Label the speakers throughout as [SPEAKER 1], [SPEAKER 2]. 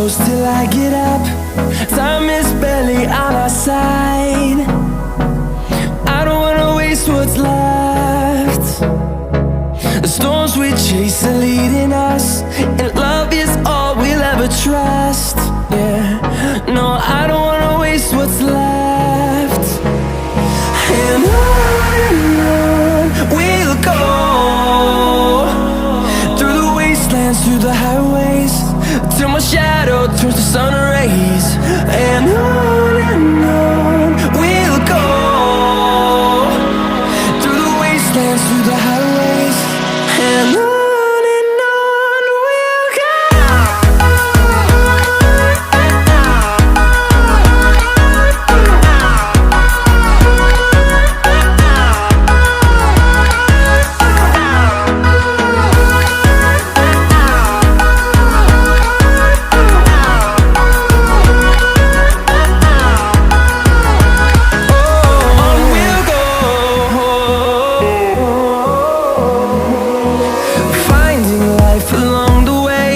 [SPEAKER 1] close till I get up. Time is barely on our side. I don't wanna waste what's left. The storms we chase are leading us, and love is all we'll ever trust. Yeah, no, I don't wanna waste what's left. And on we'll go, through the wastelands, through the highways, till my shadow turns to sun rays. And on we'll go, through the wastelands, through the highways, and on we'll go. Along the way,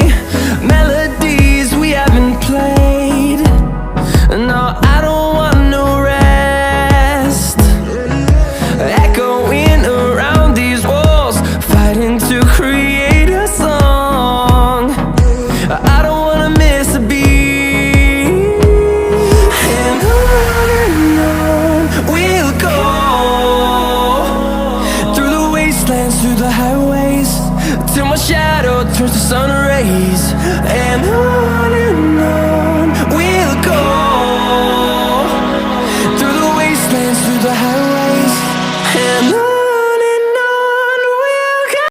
[SPEAKER 1] melodies we haven't played. No, I don't want no rest. Echoing around these walls, fighting to create a song. I don't wanna miss a beat. And on we'll go, through the wastelands, through the highways, till my shadow turns to sun rays. And on we'll go, through the wastelands, through the highways, and on.